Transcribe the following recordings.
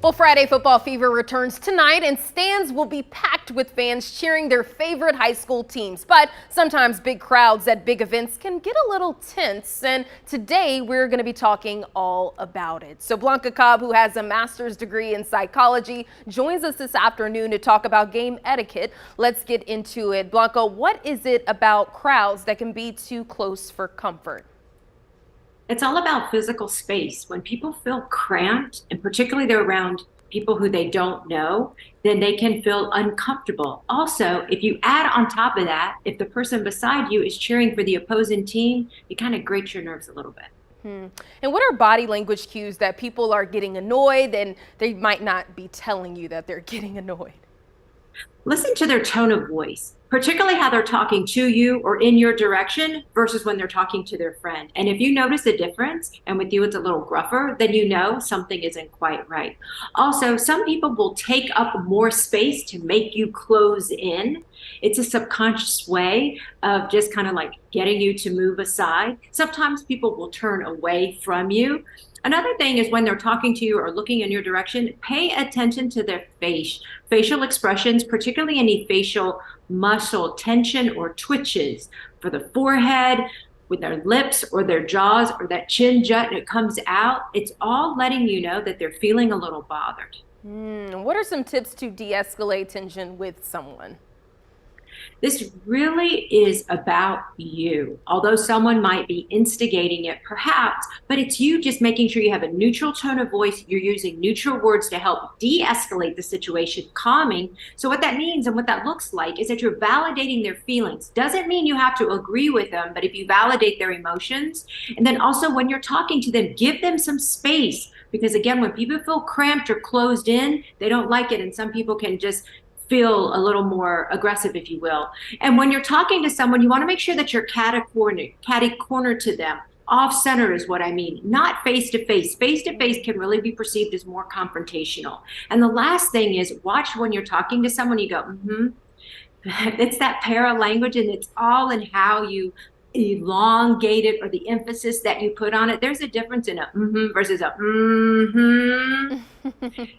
Well, Friday football fever returns tonight, and stands will be packed with fans cheering their favorite high school teams. But sometimes big crowds at big events can get a little tense, and today we're going to be talking all about it. So Blanca Cobb, who has a master's degree in psychology, joins us this afternoon to talk about game etiquette. Let's get into it. Blanca, what is it about crowds that can be too close for comfort? It's all about physical space. When people feel cramped, and particularly they're around people who they don't know, then they can feel uncomfortable. Also, if you add on top of that, if the person beside you is cheering for the opposing team, it kind of grates your nerves a little bit. And what are body language cues that people are getting annoyed and they might not be telling you that they're getting annoyed? Listen to their tone of voice, particularly how they're talking to you or in your direction versus when they're talking to their friend. And if you notice a difference and with you it's a little gruffer, then you know something isn't quite right. Also, some people will take up more space to make you close in. It's a subconscious way of just kind of like getting you to move aside. Sometimes people will turn away from you. Another thing is when they're talking to you or looking in your direction, pay attention to their facial expressions, particularly any facial muscle tension or twitches for the forehead, with their lips or their jaws or that chin jut and it comes out. It's all letting you know that they're feeling a little bothered. What are some tips to de-escalate tension with someone? This really is about you. Although someone might be instigating it perhaps, but it's you just making sure you have a neutral tone of voice. You're using neutral words to help de-escalate the situation, calming. So what that means and what that looks like is that you're validating their feelings. Doesn't mean you have to agree with them, but if you validate their emotions, and then also when you're talking to them, give them some space. Because again, when people feel cramped or closed in, they don't like it. And some people can just feel a little more aggressive, if you will. And when you're talking to someone, you want to make sure that you're catty corner to them. Off center is what I mean, not face to face. Face to face can really be perceived as more confrontational. And the last thing is watch when you're talking to someone, you go, It's that para language, and it's all in how you elongate it or the emphasis that you put on it. There's a difference in a versus a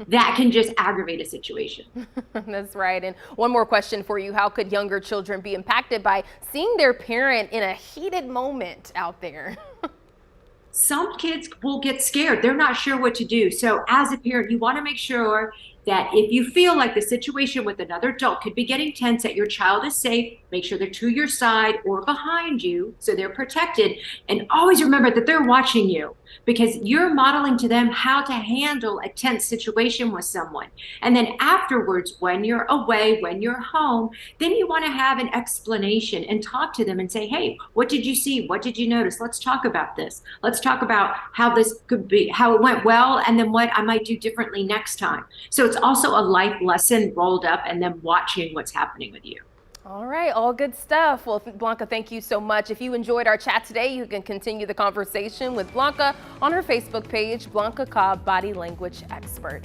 that can just aggravate a situation. That's right. And one more question for you. How could younger children be impacted by seeing their parent in a heated moment out there? Some kids will get scared. They're not sure what to do. So as a parent, you want to make sure that if you feel like the situation with another adult could be getting tense, that your child is safe, make sure they're to your side or behind you so they're protected. And always remember that they're watching you, because you're modeling to them how to handle a tense situation with someone. And then afterwards, when you're away, when you're home, then you want to have an explanation and talk to them and say, hey, what did you see? What did you notice? Let's talk about this. Let's talk about how this could be, how it went well, and then what I might do differently next time. So it's also a life lesson rolled up and then watching what's happening with you. All right, all good stuff. Well, Blanca, thank you so much. If you enjoyed our chat today, you can continue the conversation with Blanca on her Facebook page, Blanca Cobb, Body Language Expert.